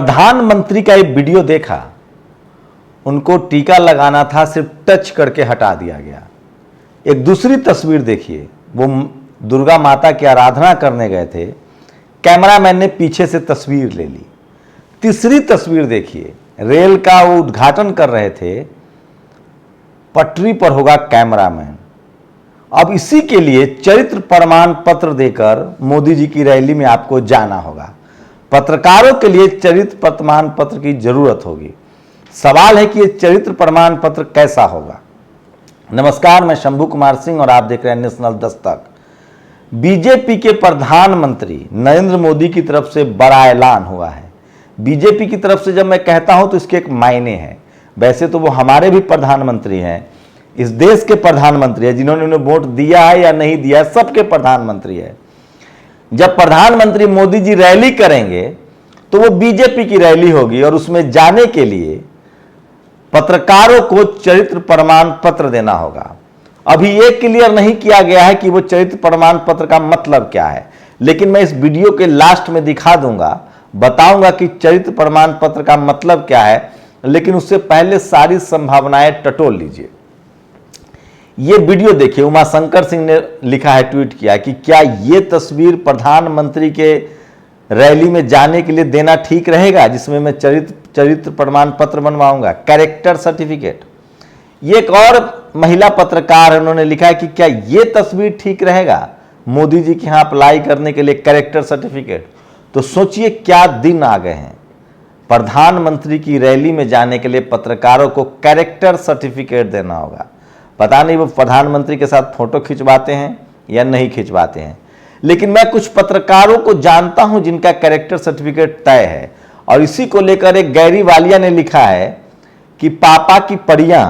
प्रधानमंत्री का एक वीडियो देखा, उनको टीका लगाना था, सिर्फ टच करके हटा दिया गया। एक दूसरी तस्वीर देखिए, वो दुर्गा माता की आराधना करने गए थे, कैमरामैन ने पीछे से तस्वीर ले ली। तीसरी तस्वीर देखिए, रेल का वो उद्घाटन कर रहे थे, पटरी पर होगा कैमरामैन। अब इसी के लिए चरित्र प्रमाण पत्र देकर मोदी जी की रैली में आपको जाना होगा। पत्रकारों के लिए चरित्र प्रमाण पत्र की जरूरत होगी। सवाल है कि ये चरित्र प्रमाण पत्र कैसा होगा। नमस्कार, मैं शंभू कुमार सिंह और आप देख रहे हैं नेशनल दस्तक। बीजेपी के प्रधानमंत्री नरेंद्र मोदी की तरफ से बड़ा ऐलान हुआ है। बीजेपी की तरफ से जब मैं कहता हूं तो इसके एक मायने हैं। वैसे तो वो हमारे भी प्रधानमंत्री हैं, इस देश के प्रधानमंत्री है, जिन्होंने उन्हें वोट दिया है या नहीं दिया है, सबके प्रधानमंत्री है। जब प्रधानमंत्री मोदी जी रैली करेंगे तो वो बीजेपी की रैली होगी और उसमें जाने के लिए पत्रकारों को चरित्र प्रमाण पत्र देना होगा। अभी ये क्लियर नहीं किया गया है कि वो चरित्र प्रमाण पत्र का मतलब क्या है, लेकिन मैं इस वीडियो के लास्ट में दिखा दूंगा, बताऊंगा कि चरित्र प्रमाण पत्र का मतलब क्या है। लेकिन उससे पहले सारी संभावनाएं टटोल लीजिए। ये वीडियो देखिए, उमाशंकर सिंह ने लिखा है, ट्वीट किया कि क्या ये तस्वीर प्रधानमंत्री के रैली में जाने के लिए देना ठीक रहेगा, जिसमें मैं चरित्र प्रमाण पत्र बनवाऊंगा, कैरेक्टर सर्टिफिकेट। ये एक और महिला पत्रकार है, उन्होंने लिखा है कि क्या ये तस्वीर ठीक रहेगा मोदी जी के यहाँ अप्लाई करने के लिए कैरेक्टर सर्टिफिकेट। तो सोचिए क्या दिन आ गए हैं, प्रधानमंत्री की रैली में जाने के लिए पत्रकारों को कैरेक्टर सर्टिफिकेट देना होगा। पता नहीं वो प्रधानमंत्री के साथ फोटो खिंचवाते हैं या नहीं खिंचवाते हैं, लेकिन मैं कुछ पत्रकारों को जानता हूं जिनका कैरेक्टर सर्टिफिकेट तय है। और इसी को लेकर एक गैरी वालिया ने लिखा है कि पापा की परियां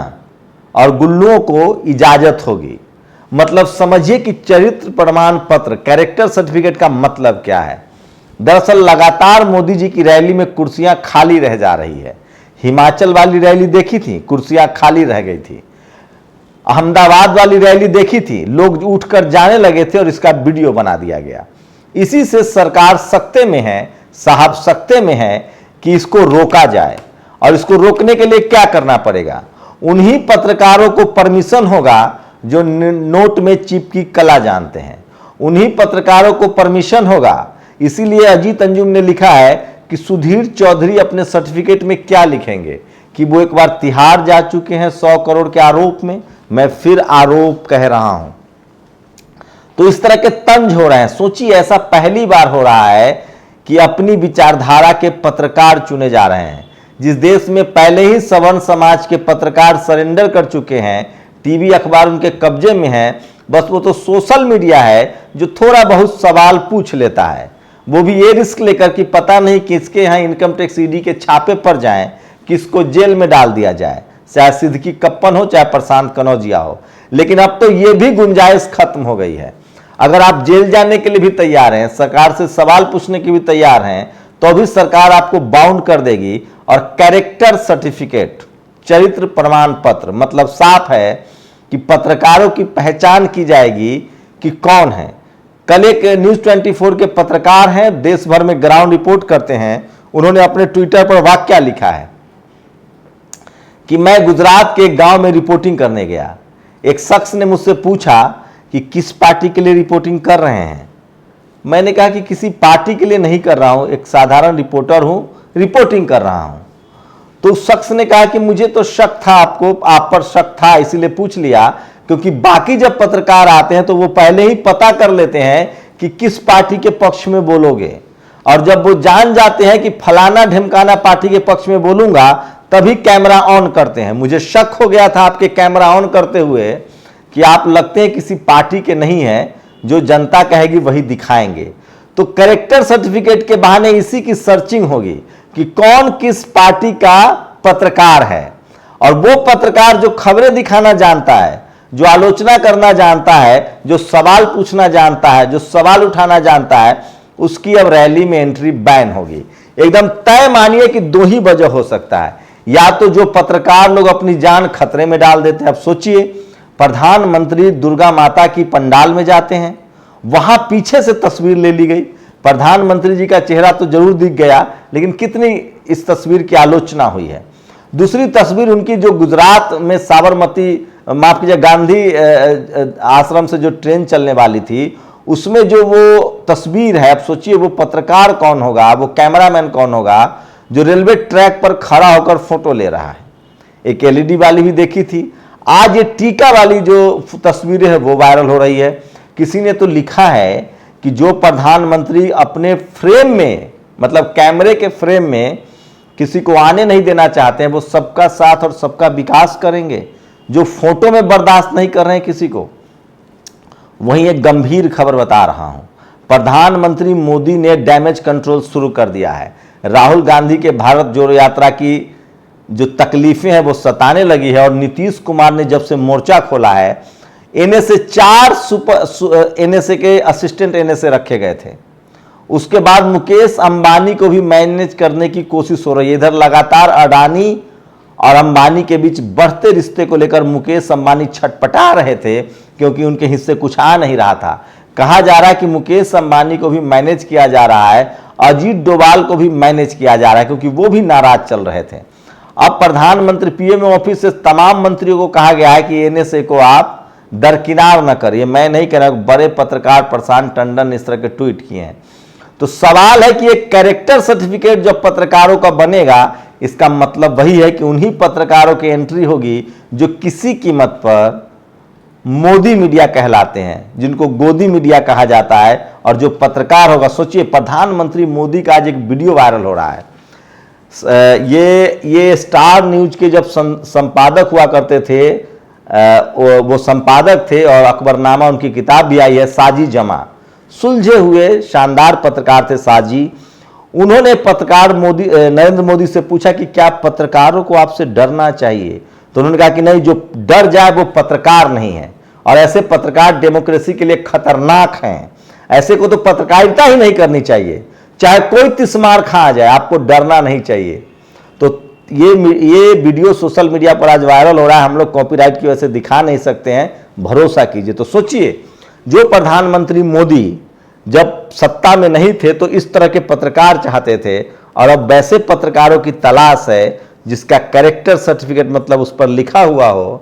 और गुल्लुओं को इजाजत होगी। मतलब समझिए कि चरित्र प्रमाण पत्र, कैरेक्टर सर्टिफिकेट का मतलब क्या है। दरअसल लगातार मोदी जी की रैली में कुर्सियां खाली रह जा रही है। हिमाचल वाली रैली देखी थी, कुर्सियां खाली रह गई थी। अहमदाबाद वाली रैली देखी थी, लोग उठकर जाने लगे थे और इसका वीडियो बना दिया गया। इसी से सरकार सख्ते में है, साहब सख्ते में है कि इसको रोका जाए। और इसको रोकने के लिए क्या करना पड़ेगा, उन्हीं पत्रकारों को परमिशन होगा जो नोट में चिपकी कला जानते हैं, उन्हीं पत्रकारों को परमिशन होगा। इसीलिए अजीत अंजुम ने लिखा है कि सुधीर चौधरी अपने सर्टिफिकेट में क्या लिखेंगे कि वो एक बार तिहाड़ जा चुके हैं 100 करोड़ के आरोप में। मैं फिर आरोप कह रहा हूं। तो इस तरह के तंज हो रहे हैं। सोचिए, ऐसा पहली बार हो रहा है कि अपनी विचारधारा के पत्रकार चुने जा रहे हैं। जिस देश में पहले ही सवर्ण समाज के पत्रकार सरेंडर कर चुके हैं, टीवी अखबार उनके कब्जे में है, बस वो तो सोशल मीडिया है जो थोड़ा बहुत सवाल पूछ लेता है। वो भी ये रिस्क लेकर कि पता नहीं किसके यहाँ इनकम टैक्स ईडी के छापे पर जाएं, किसको जेल में डाल दिया जाए, चाहे सिद्दीकी कप्पन हो चाहे प्रशांत कनौजिया हो। लेकिन अब तो ये भी गुंजाइश खत्म हो गई है। अगर आप जेल जाने के लिए भी तैयार हैं, सरकार से सवाल पूछने के भी तैयार हैं, तो भी सरकार आपको बाउंड कर देगी। और कैरेक्टर सर्टिफिकेट, चरित्र प्रमाण पत्र, मतलब साफ है कि पत्रकारों की पहचान की जाएगी कि कौन है। कल एक न्यूज 24 के पत्रकार हैं, देश भर में ग्राउंड रिपोर्ट करते हैं। उन्होंने अपने ट्विटर पर वाक्य लिखा है कि मैं गुजरात के एक गांव में रिपोर्टिंग करने गया। एक शख्स ने मुझसे पूछा कि किस पार्टी के लिए रिपोर्टिंग कर रहे हैं। मैंने कहा कि किसी पार्टी के लिए नहीं कर रहा हूं, एक साधारण रिपोर्टर हूं, रिपोर्टिंग कर रहा हूं। तो उस शख्स ने कहा कि मुझे तो शक था, आप पर शक था, इसीलिए पूछ लिया, क्योंकि बाकी जब पत्रकार आते हैं तो वो पहले ही पता कर लेते हैं कि किस पार्टी के पक्ष में बोलोगे। और जब वो जान जाते हैं कि फलाना ढिमकाना पार्टी के पक्ष में बोलूंगा, तभी कैमरा ऑन करते हैं। मुझे शक हो गया था आपके कैमरा ऑन करते हुए कि आप लगते हैं किसी पार्टी के नहीं हैं, जो जनता कहेगी वही दिखाएंगे। तो कैरेक्टर सर्टिफिकेट के बहाने इसी की सर्चिंग होगी कि कौन किस पार्टी का पत्रकार है। और वो पत्रकार जो खबरें दिखाना जानता है, जो आलोचना करना जानता है, जो सवाल पूछना जानता है, जो सवाल उठाना जानता है, उसकी अब रैली में एंट्री बैन होगी। एकदम तय मानिए कि दो ही वजह हो सकता है, या तो जो पत्रकार लोग अपनी जान खतरे में डाल देते हैं। अब सोचिए, प्रधानमंत्री दुर्गा माता की पंडाल में जाते हैं, वहां पीछे से तस्वीर ले ली गई, प्रधानमंत्री जी का चेहरा तो जरूर दिख गया, लेकिन कितनी इस तस्वीर की आलोचना हुई है। दूसरी तस्वीर उनकी जो गुजरात में साबरमती, माफ कीजिए, गांधी आश्रम से जो ट्रेन चलने वाली थी, उसमें जो वो तस्वीर है, अब सोचिए वो पत्रकार कौन होगा, वो कैमरामैन कौन होगा जो रेलवे ट्रैक पर खड़ा होकर फोटो ले रहा है। एक एलईडी वाली भी देखी थी। आज ये टीका वाली जो तस्वीरें है वो वायरल हो रही है। किसी ने तो लिखा है कि जो प्रधानमंत्री अपने फ्रेम में, मतलब कैमरे के फ्रेम में किसी को आने नहीं देना चाहते हैं, वो सबका साथ और सबका विकास करेंगे, जो फोटो में बर्दाश्त नहीं कर रहे हैं किसी को। वहीं एक गंभीर खबर बता रहा हूं, प्रधानमंत्री मोदी ने डैमेज कंट्रोल शुरू कर दिया है। राहुल गांधी के भारत जोड़ो यात्रा की जो तकलीफें हैं वो सताने लगी है, और नीतीश कुमार ने जब से मोर्चा खोला है, एनएसए 4 एनएसए के असिस्टेंट एनएसए रखे गए थे। उसके बाद मुकेश अंबानी को भी मैनेज करने की कोशिश हो रही है। इधर लगातार अडानी और अंबानी के बीच बढ़ते रिश्ते को लेकर मुकेश अंबानी छटपटा रहे थे, क्योंकि उनके हिस्से कुछ आ नहीं रहा था। कहा जा रहा है कि मुकेश अंबानी को भी मैनेज किया जा रहा है, अजीत डोभाल को भी मैनेज किया जा रहा है, क्योंकि वो भी नाराज चल रहे थे। अब प्रधानमंत्री पीएम ऑफिस से तमाम मंत्रियों को कहा गया है कि एनएसए को आप दरकिनार न करिए। मैं नहीं कह रहा, बड़े पत्रकार प्रशांत टंडन ने इस तरह के ट्वीट किए हैं। तो सवाल है कि एक कैरेक्टर सर्टिफिकेट जब पत्रकारों का बनेगा, इसका मतलब वही है कि उन्हीं पत्रकारों की एंट्री होगी जो किसी कीमत पर मोदी मीडिया कहलाते हैं, जिनको गोदी मीडिया कहा जाता है। और जो पत्रकार होगा, सोचिए प्रधानमंत्री मोदी का आज एक वीडियो वायरल हो रहा है। ये स्टार न्यूज के जब संपादक हुआ करते थे, वो संपादक थे और अकबरनामा उनकी किताब भी आई है, साजी जमा, सुलझे हुए शानदार पत्रकार थे साजी। उन्होंने पत्रकार नरेंद्र मोदी से पूछा कि क्या पत्रकारों को आपसे डरना चाहिए, तो उन्होंने कहा कि नहीं, जो डर जाए वो पत्रकार नहीं है, और ऐसे पत्रकार डेमोक्रेसी के लिए खतरनाक हैं। ऐसे को तो पत्रकारिता ही नहीं करनी चाहिए, चाहे कोई तिस्मार खा जाए, आपको डरना नहीं चाहिए। तो ये वीडियो सोशल मीडिया पर आज वायरल हो रहा है। हम लोग कॉपीराइट की वजह से दिखा नहीं सकते हैं, भरोसा कीजिए। तो सोचिए, जो प्रधानमंत्री मोदी जब सत्ता में नहीं थे तो इस तरह के पत्रकार चाहते थे, और अब वैसे पत्रकारों की तलाश है जिसका कैरेक्टर सर्टिफिकेट, मतलब उस पर लिखा हुआ हो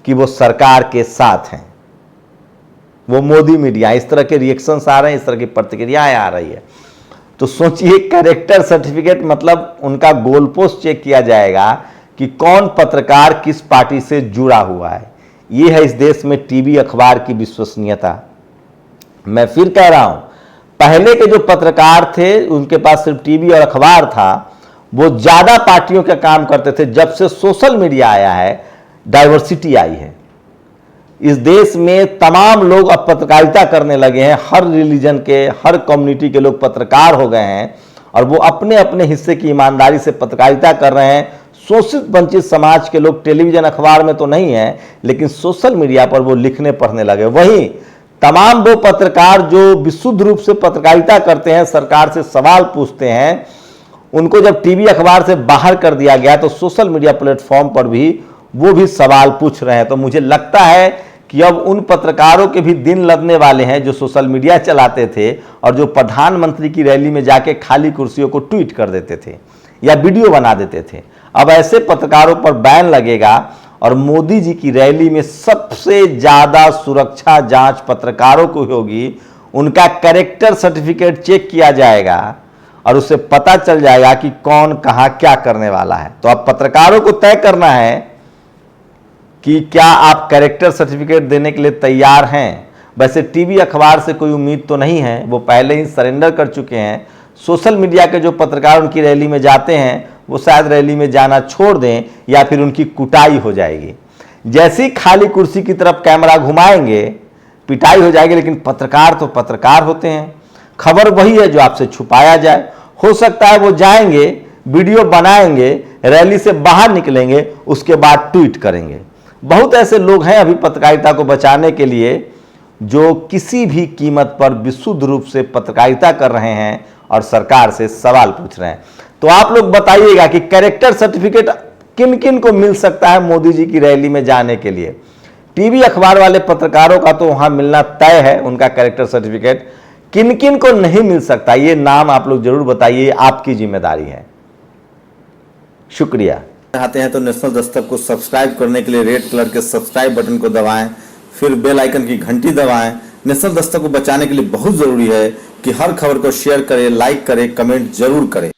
कि वो सरकार के साथ हैं, वो मोदी मीडिया। इस तरह के रिएक्शंस आ रहे हैं, इस तरह की प्रतिक्रियाएं आ रही है। तो सोचिए, कैरेक्टर सर्टिफिकेट मतलब उनका गोल पोस्ट चेक किया जाएगा कि कौन पत्रकार किस पार्टी से जुड़ा हुआ है। ये है इस देश में टीवी अखबार की विश्वसनीयता। मैं फिर कह रहा हूं, पहले के जो पत्रकार थे उनके पास सिर्फ टीवी और अखबार था, वो ज्यादा पार्टियों का काम करते थे। जब से सोशल मीडिया आया है, डाइवर्सिटी आई है। इस देश में तमाम लोग अब पत्रकारिता करने लगे हैं, हर रिलीजन के, हर कम्युनिटी के लोग पत्रकार हो गए हैं, और वो अपने अपने हिस्से की ईमानदारी से पत्रकारिता कर रहे हैं। शोषित वंचित समाज के लोग टेलीविजन अखबार में तो नहीं है, लेकिन सोशल मीडिया पर वो लिखने पढ़ने लगे। वहीं तमाम वो पत्रकार जो विशुद्ध रूप से पत्रकारिता करते हैं, सरकार से सवाल पूछते हैं, उनको जब टीवी अखबार से बाहर कर दिया गया तो सोशल मीडिया प्लेटफॉर्म पर भी वो भी सवाल पूछ रहे हैं। तो मुझे लगता है कि अब उन पत्रकारों के भी दिन लगने वाले हैं जो सोशल मीडिया चलाते थे और जो प्रधानमंत्री की रैली में जाके खाली कुर्सियों को ट्वीट कर देते थे या वीडियो बना देते थे। अब ऐसे पत्रकारों पर बैन लगेगा, और मोदी जी की रैली में सबसे ज्यादा सुरक्षा जांच पत्रकारों को होगी। उनका कैरेक्टर सर्टिफिकेट चेक किया जाएगा और उससे पता चल जाएगा कि कौन कहां क्या करने वाला है। तो अब पत्रकारों को तय करना है कि क्या आप कैरेक्टर सर्टिफिकेट देने के लिए तैयार हैं। वैसे टीवी अखबार से कोई उम्मीद तो नहीं है, वो पहले ही सरेंडर कर चुके हैं। सोशल मीडिया के जो पत्रकार उनकी रैली में जाते हैं वो शायद रैली में जाना छोड़ दें या फिर उनकी कुटाई हो जाएगी। जैसी खाली कुर्सी की तरफ कैमरा घुमाएंगे पिटाई हो जाएगी। लेकिन पत्रकार तो पत्रकार होते हैं, खबर वही है जो आपसे छुपाया जाए। हो सकता है वो जाएंगे, वीडियो बनाएंगे, रैली से बाहर निकलेंगे, उसके बाद ट्वीट करेंगे। बहुत ऐसे लोग हैं अभी पत्रकारिता को बचाने के लिए जो किसी भी कीमत पर विशुद्ध रूप से पत्रकारिता कर रहे हैं और सरकार से सवाल पूछ रहे हैं। तो आप लोग बताइएगा कि कैरेक्टर सर्टिफिकेट किन किन को मिल सकता है मोदी जी की रैली में जाने के लिए। टीवी अखबार वाले पत्रकारों का तो वहां मिलना तय है उनका कैरेक्टर सर्टिफिकेट। किन किन को नहीं मिल सकता, ये नाम आप लोग जरूर बताइए, आपकी जिम्मेदारी है। शुक्रिया। चाहते हैं तो नेशनल दस्तक को सब्सक्राइब करने के लिए रेड कलर के सब्सक्राइब बटन को दबाएं, फिर बेल आइकन की घंटी दबाएं। नेशनल दस्तक को बचाने के लिए बहुत ज़रूरी है कि हर खबर को शेयर करें, लाइक करें, कमेंट जरूर करें।